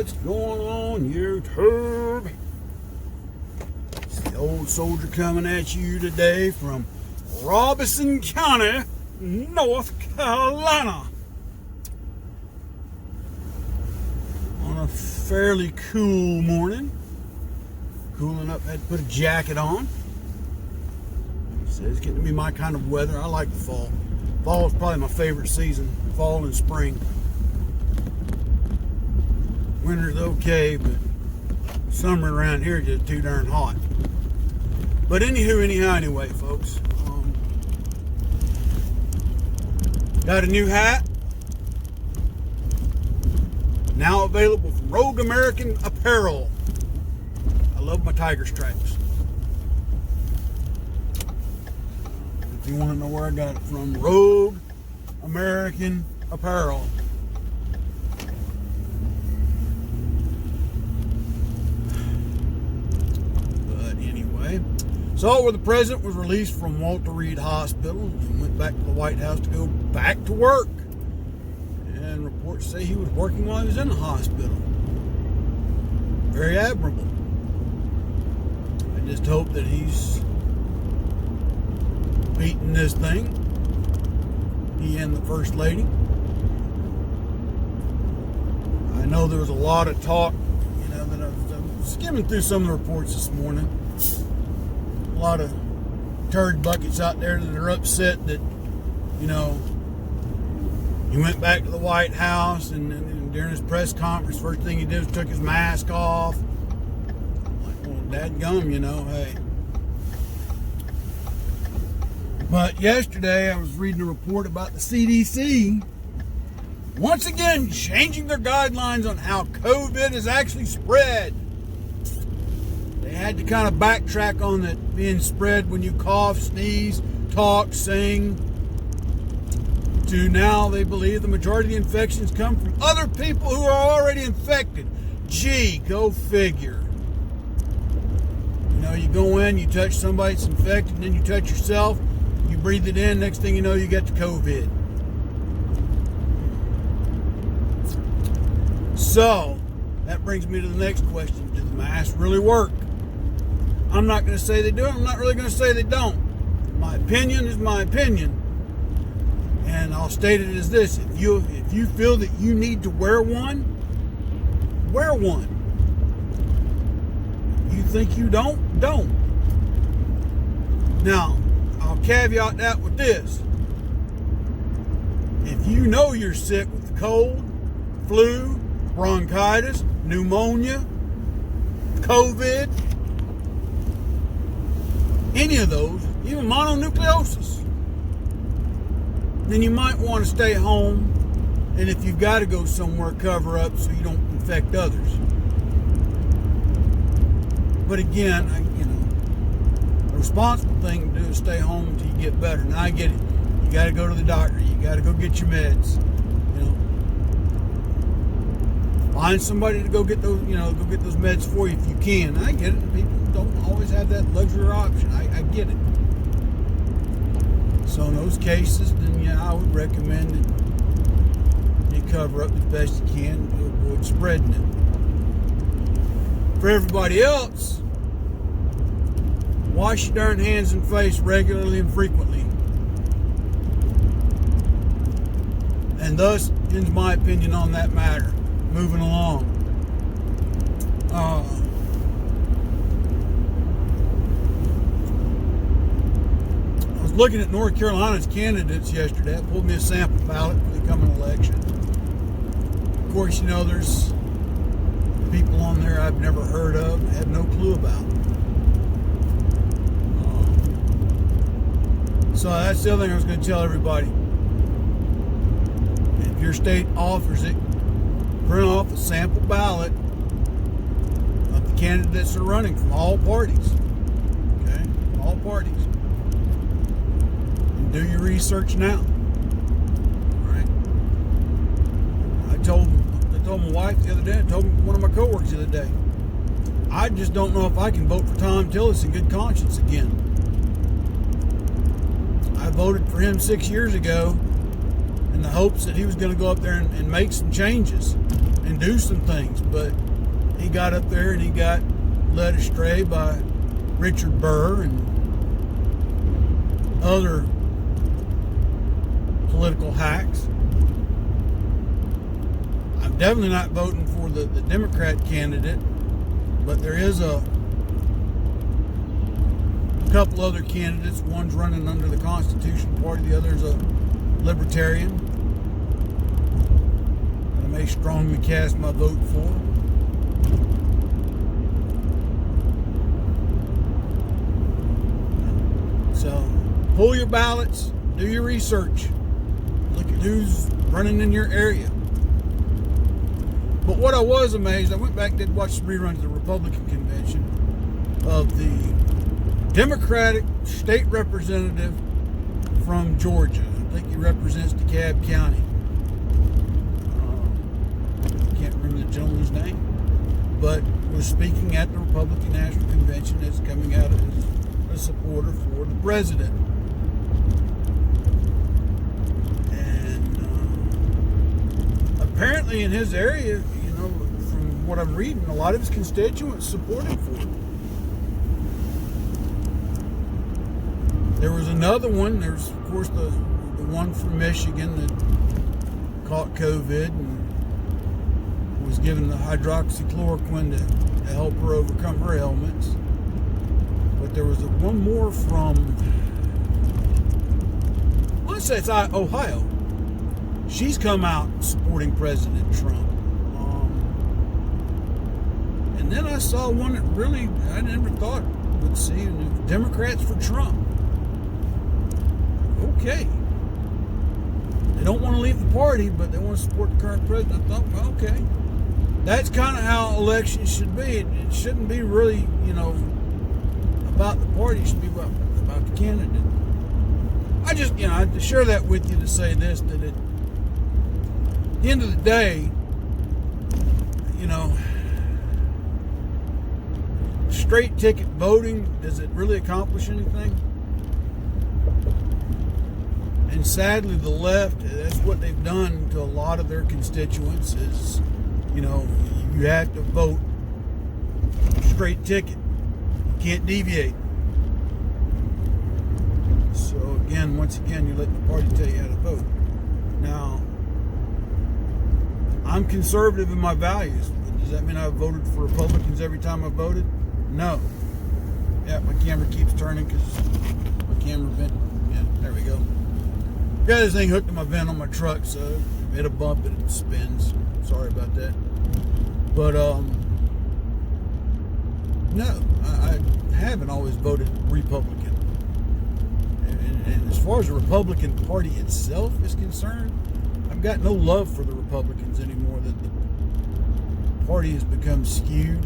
What's going on, YouTube? It's the old soldier coming at you today from Robeson County, North Carolina. On a fairly cool morning. Cooling up, had to put a jacket on. So it's getting to be my kind of weather. I like the fall. Fall is probably my favorite season. Fall and spring. Winter's okay, but summer around here is just too darn hot. But anyway, folks. Got a new hat. Now available from Rogue American Apparel. I love my tiger stripes. If you want to know where I got it from, Rogue American Apparel. But anyway, saw where the president was released from Walter Reed Hospital and went back to the White House to go back to work. And reports say he was working while he was in the hospital. Very admirable. I just hope that he's beating this thing. He and the First Lady. I know there was a lot of talk, that I was skimming through some of the reports this morning. A lot of turd buckets out there that are upset that, he went back to the White House and during his press conference, first thing he did was took his mask off. Like, well, dadgum, hey. But yesterday I was reading a report about the CDC once again changing their guidelines on how COVID is actually spread. They had to kind of backtrack on it being spread when you cough, sneeze, talk, sing. To now they believe the majority of the infections come from other people who are already infected. Gee, go figure. You go in, you touch somebody that's infected, and then you touch yourself, you breathe it in, next thing you know, you get the COVID. So, that brings me to the next question. Do the masks really work? I'm not going to say they do. I'm not really going to say they don't. My opinion is my opinion. And I'll state it as this. If you feel that you need to wear one, wear one. If you think you don't. Now, I'll caveat that with this. If you know you're sick with cold, flu, bronchitis, pneumonia, COVID, any of those, even mononucleosis, then you might want to stay home, and if you've got to go somewhere, cover up so you don't infect others. But again, the responsible thing to do is stay home until you get better. Now I get it. You got to go to the doctor. You got to go get your meds. Find somebody to go get those, go get those meds for you if you can. I get it. People don't always have that luxury or option. I get it. So in those cases, then I would recommend that you cover up as best you can to avoid spreading it. For everybody else, wash your darn hands and face regularly and frequently. And thus ends my opinion on that matter. Moving along. I was looking at North Carolina's candidates yesterday. I pulled me a sample ballot for the coming election. Of course, there's people on there I've never heard of, have no clue about. So that's the other thing I was going to tell everybody. If your state offers it, print off a sample ballot of the candidates that are running from all parties. Okay? All parties. And do your research now. Alright? I told my wife the other day, I told one of my coworkers the other day, I just don't know if I can vote for Tom Tillis in good conscience again. I voted for him 6 years ago in the hopes that he was going to go up there and make some changes. And and do some things, but he got up there and he got led astray by Richard Burr and other political hacks. I'm definitely not voting for the Democrat candidate, but there is a couple other candidates. One's running under the Constitution Party, the other's a libertarian. I may strongly cast my vote for. So, pull your ballots, do your research, look at who's running in your area. But what I was amazed, I went back and did watch some reruns of the Republican convention of the Democratic state representative from Georgia. I think he represents DeKalb County. I can't remember the gentleman's name, but was speaking at the Republican National Convention as coming out as a supporter for the president. And apparently in his area, you know, from what I'm reading, a lot of his constituents support him for it. There was another one. There's, of course, the one from Michigan that caught COVID and was given the hydroxychloroquine to help her overcome her ailments. But there was one more from, let's say it's Ohio. She's come out supporting President Trump. And then I saw one that really I never thought would see, Democrats for Trump. Okay. They don't want to leave the party, but they want to support the current president. I thought, well, okay. That's kind of how elections should be. It shouldn't be really, you know, about the party. It should be about the candidate. I just, you know, I have to share that with you to say this, that at the end of the day, you know, straight ticket voting, does it really accomplish anything? And sadly, the left, that's what they've done to a lot of their constituents is, you know, you have to vote straight ticket. You can't deviate. So again, once again, you let the party tell you how to vote. Now, I'm conservative in my values. Does that mean I've voted for Republicans every time I voted? No. Yeah, my camera keeps turning because my camera vent. Yeah, there we go. Got this thing hooked to my vent on my truck, so if I hit a bump, it spins. Sorry about that. But, no, I haven't always voted Republican. And as far as the Republican Party itself is concerned, I've got no love for the Republicans anymore. That the party has become skewed.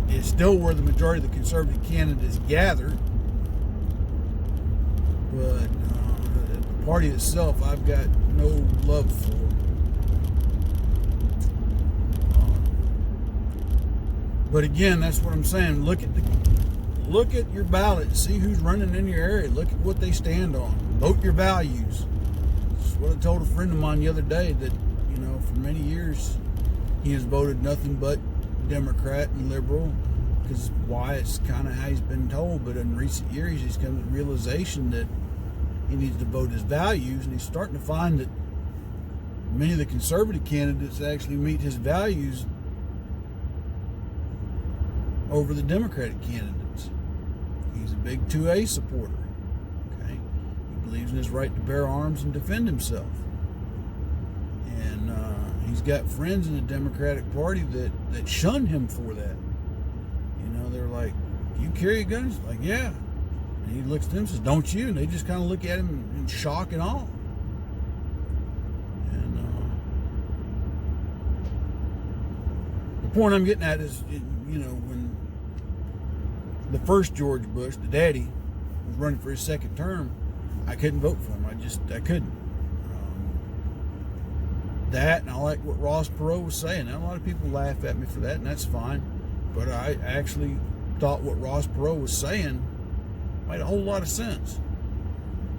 It's still where the majority of the conservative candidates gather. But the party itself, I've got no love for. But again, that's what I'm saying. Look at your ballot. See who's running in your area. Look at what they stand on. Vote your values. That's what I told a friend of mine the other day. That, you know, for many years he has voted nothing but Democrat and liberal. Because why, it's kind of how he's been told. But in recent years, he's come to the realization that he needs to vote his values, and he's starting to find that many of the conservative candidates actually meet his values over the Democratic candidates. He's a big 2A supporter. Okay, he believes in his right to bear arms and defend himself. And he's got friends in the Democratic Party that shun him for that. You know, they're like, "You carry guns?" Like, "Yeah." And he looks at them and says, "Don't you?" And they just kind of look at him in shock and awe. And the point I'm getting at is, you know, when the first George Bush, the daddy, was running for his second term, I couldn't vote for him. I couldn't. That, and I like what Ross Perot was saying. Now, a lot of people laugh at me for that, and that's fine. But I actually thought what Ross Perot was saying made a whole lot of sense.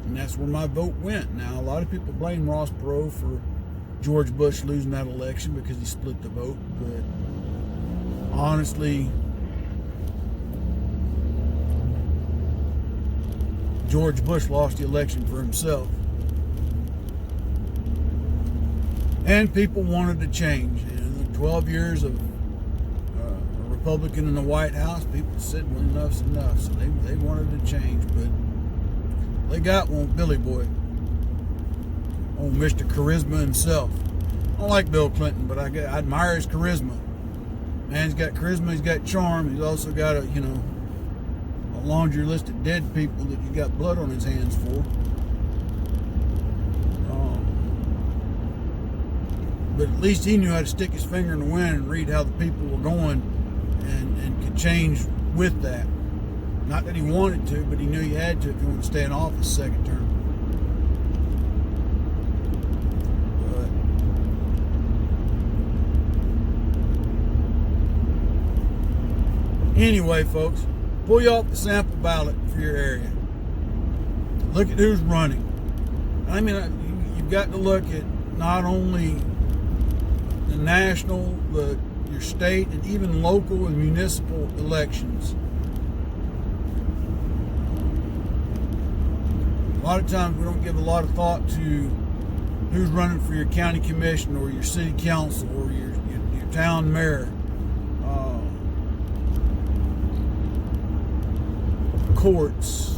And that's where my vote went. Now, a lot of people blame Ross Perot for George Bush losing that election because he split the vote. But honestly, George Bush lost the election for himself. And people wanted to change. In the 12 years of a Republican in the White House, people said, well, enough's enough. So they wanted to change. But they got one, Billy Boy. Oh, Mr. Charisma himself. I don't like Bill Clinton, but I admire his charisma. Man's got charisma, he's got charm. He's also got a laundry list of dead people that he's got blood on his hands for. But at least he knew how to stick his finger in the wind and read how the people were going and could change with that. Not that he wanted to, but he knew he had to if he wanted to stay in office second term. But anyway, folks, pull you off the sample ballot for your area. Look at who's running. I mean, you've got to look at not only the national, your state, and even local and municipal elections. A lot of times we don't give a lot of thought to who's running for your county commission or your city council or your town mayor. Courts.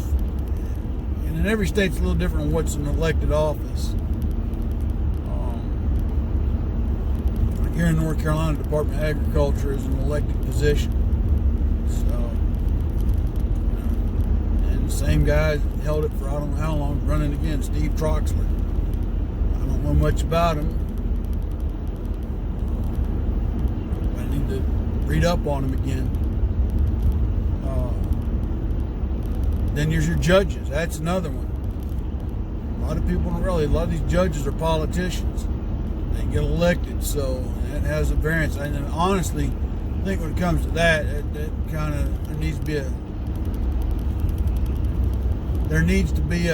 And in every state it's a little different on what's an elected office. Like here in North Carolina, the Department of Agriculture is an elected position. So, and the same guy held it for I don't know how long, running again, Steve Troxler. I don't know much about him. I need to read up on him again. Then there's your judges. That's another one. A lot of people don't realize a lot of these judges are politicians. They get elected, so that has a variance. And honestly, I think when it comes to that kind of there needs to be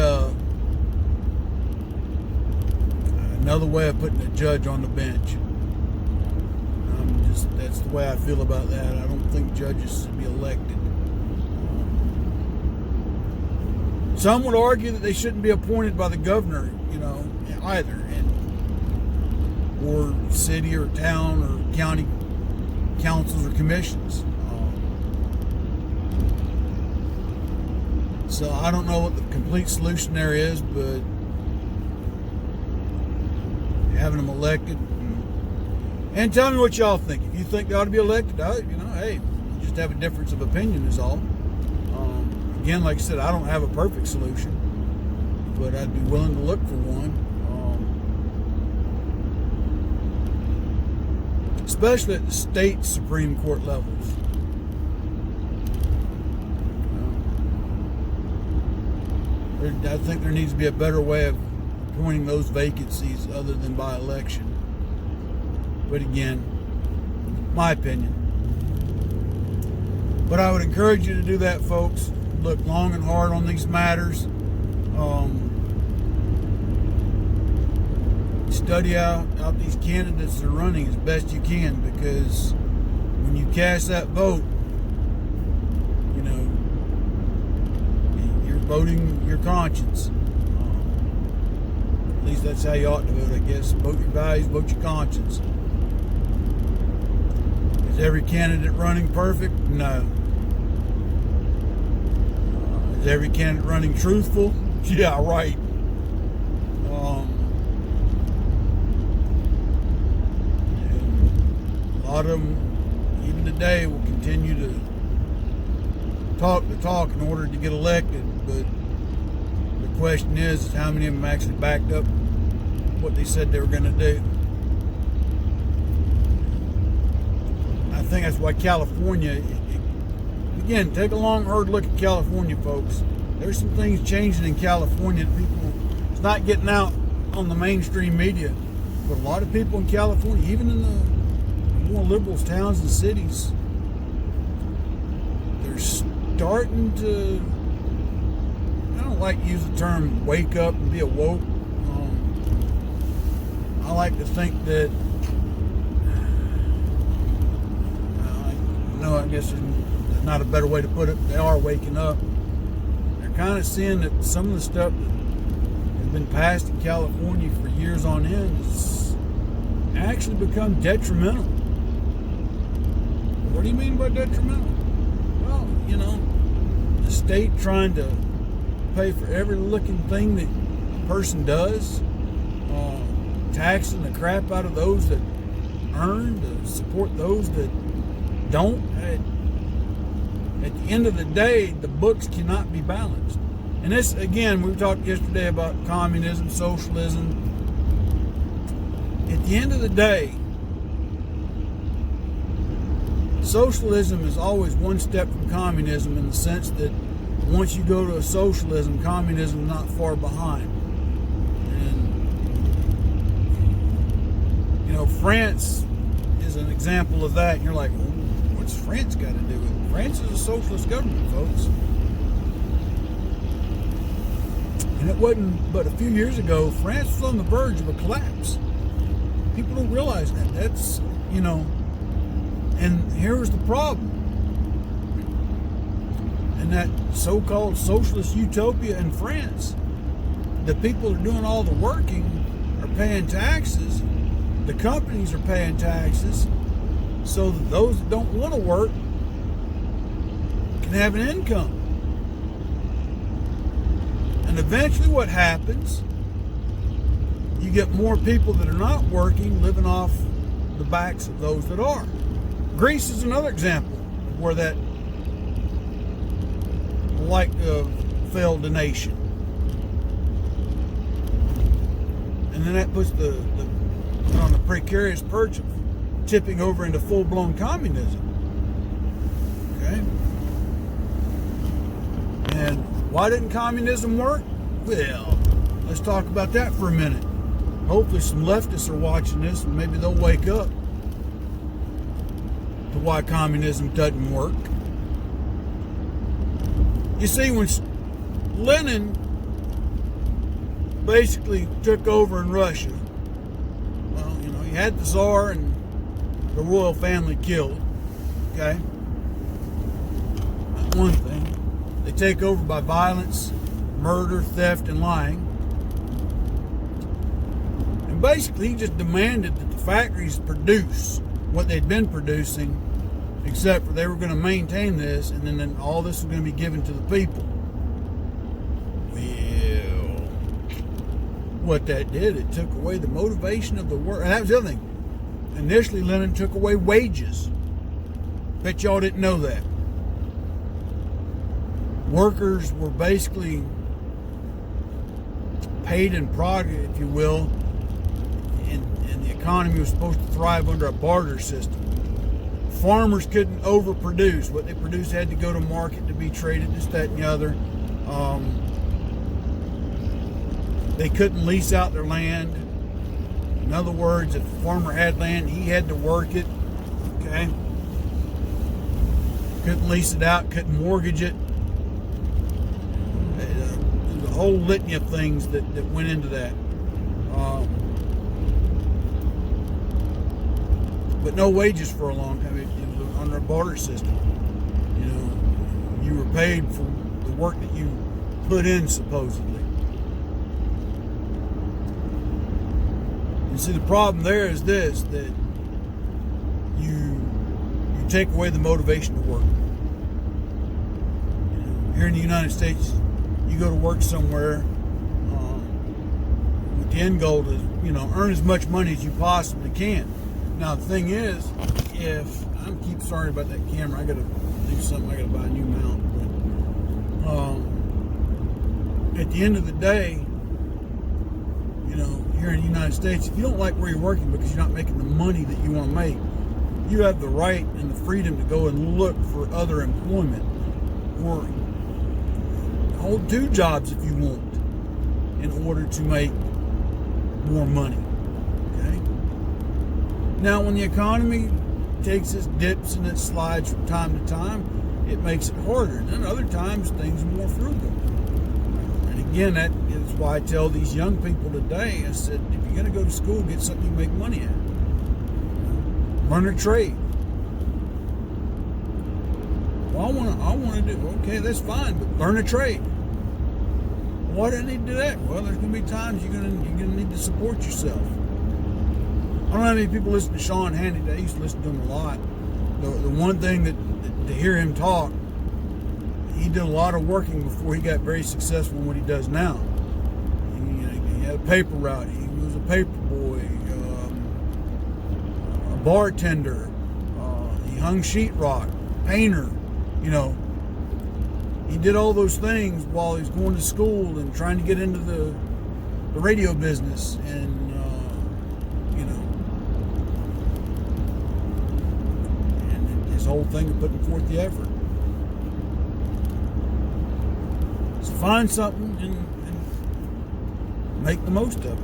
another way of putting a judge on the bench. That's the way I feel about that. I don't think judges should be elected. Some would argue that they shouldn't be appointed by the governor, either, or city or town or county councils or commissions. So I don't know what the complete solution there is, but having them elected, and tell me what y'all think. If you think they ought to be elected, hey, we just have a difference of opinion is all. Again, like I said, I don't have a perfect solution, but I'd be willing to look for one. Especially at the state Supreme Court levels. I think there needs to be a better way of appointing those vacancies other than by election. But again, my opinion. But I would encourage you to do that, folks. Look long and hard on these matters. Study out these candidates that are running as best you can, because when you cast that vote, you're voting your conscience. At least that's how you ought to vote, I guess. Vote your values, vote your conscience. Is every candidate running perfect? No. Is every candidate running truthful? Yeah, right. A lot of them, even today, will continue to talk the talk in order to get elected. But the question is how many of them actually backed up what they said they were going to do. I think that's why California, again, take a long, hard look at California, folks. There's some things changing in California that it's not getting out on the mainstream media. But a lot of people in California, even in the more liberal towns and cities, they're starting to, I don't like to use the term wake up and be awoke. I like to think that, I guess there's not a better way to put it. They are waking up. They're kind of seeing that some of the stuff that has been passed in California for years on end has actually become detrimental. What do you mean by detrimental? Well, the state trying to pay for every looking thing that a person does, taxing the crap out of those that earn to support those that don't. At the end of the day, the books cannot be balanced. And this, again, we talked yesterday about communism, socialism. At the end of the day, socialism is always one step from communism, in the sense that once you go to a socialism, communism is not far behind. And, France is an example of that. And you're like, well, what's France got to do with it? France is a socialist government, folks. And it wasn't but a few years ago, France was on the verge of a collapse. People don't realize that. That's, and here's the problem. In that so-called socialist utopia in France, the people who are doing all the working are paying taxes. The companies are paying taxes, so that those that don't want to work can have an income. And eventually what happens, you get more people that are not working living off the backs of those that are. Greece is another example of where that failed the nation. And then that puts the on the precarious perch of tipping over into full-blown communism. Okay? And why didn't communism work? Well, let's talk about that for a minute. Hopefully some leftists are watching this and maybe they'll wake up to why communism doesn't work. You see, when Lenin basically took over in Russia, well, he had the Tsar and the royal family killed. Okay? That's one thing. They take over by violence, murder, theft, and lying. And basically, he just demanded that the factories produce what they'd been producing, except for they were going to maintain this, and then all this was going to be given to the people. Well, what that did, it took away the motivation of the work. And that was the other thing. Initially, Lenin took away wages. Bet y'all didn't know that. Workers were basically paid in product, if you will, and the economy was supposed to thrive under a barter system. Farmers couldn't overproduce. What they produced had to go to market to be traded, this, that, and the other. They couldn't lease out their land. In other words, if a farmer had land, he had to work it. Okay? Couldn't lease it out, couldn't mortgage it. There's a whole litany of things that went into that. But no wages for a long time. It was under a barter system. You were paid for the work that you put in, supposedly. And see, the problem there is this, that you take away the motivation to work. Here in the United States, you go to work somewhere with the end goal to, earn as much money as you possibly can. Now, the thing is, sorry about that camera, I gotta do something, I gotta buy a new mount. But at the end of the day, here in the United States, if you don't like where you're working because you're not making the money that you want to make, you have the right and the freedom to go and look for other employment, or hold two jobs if you want, in order to make more money. Okay? Now, when the economy takes its dips and its slides from time to time, it makes it harder. And then other times, things are more frugal. And again, that is why I tell these young people today, I said, if you're going to go to school, get something you make money at. Learn a trade. Well, I want to do, okay, that's fine, but learn a trade. Why do I need to do that? Well, there's going to be times you're going to need to support yourself. I don't know how many people listen to Sean Hannity. I used to listen to him a lot. The one thing that to hear him talk, he did a lot of working before he got very successful in what he does now. He had a paper route. He was a paper boy, a bartender. He hung sheetrock, painter. He did all those things while he was going to school and trying to get into the radio business, and and his whole thing of putting forth the effort. So find something and make the most of it.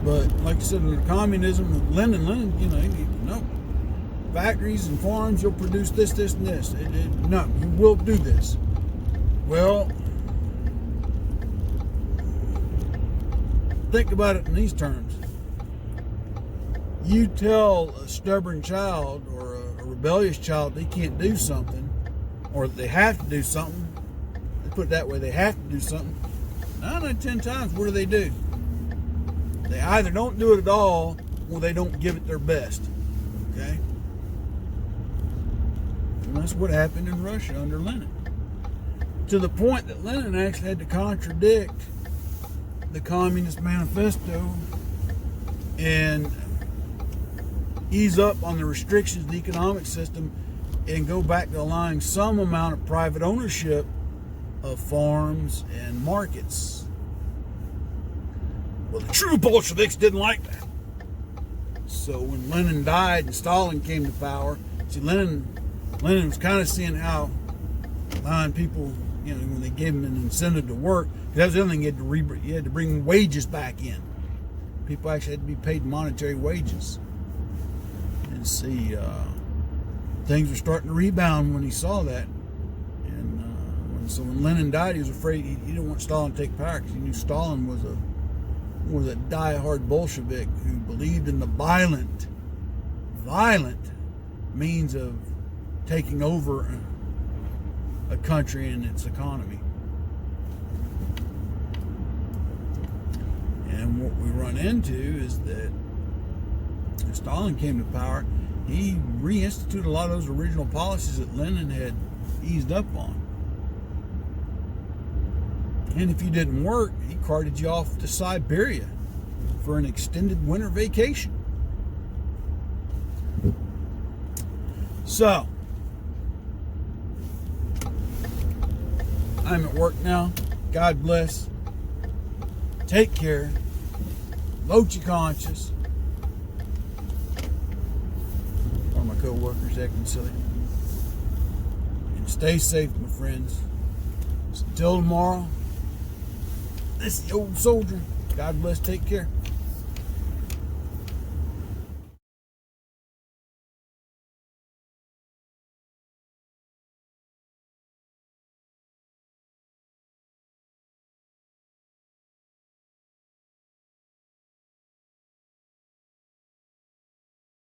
But like I said, in the communism of Lenin, factories and farms, you'll produce this, and this. No, you will do this. Well, think about it in these terms. You tell a stubborn child or a rebellious child they can't do something, or they have to do something. They put it that way, they have to do something. 9 out of 10 times, what do? They either don't do it at all, or they don't give it their best. Okay? And that's what happened in Russia under Lenin. To the point that Lenin actually had to contradict the Communist Manifesto and ease up on the restrictions of the economic system and go back to allowing some amount of private ownership of farms and markets. Well, the true Bolsheviks didn't like that. So when Lenin died and Stalin came to power, see, Lenin was kind of seeing how allowing people, when they gave him an incentive to work, because that was the other thing, you had to bring wages back in. People actually had to be paid monetary wages. And see, things were starting to rebound when he saw that. And when Lenin died, he was afraid he didn't want Stalin to take power, because he knew Stalin was a die-hard Bolshevik who believed in the violent means of taking over a country and its economy. And what we run into is that when Stalin came to power, he reinstituted a lot of those original policies that Lenin had eased up on. And if you didn't work, he carted you off to Siberia for an extended winter vacation. So, I'm at work now. God bless. Take care. Vote your conscience. One of my co-workers acting silly. And stay safe, my friends. So, until tomorrow, this is the old soldier. God bless. Take care.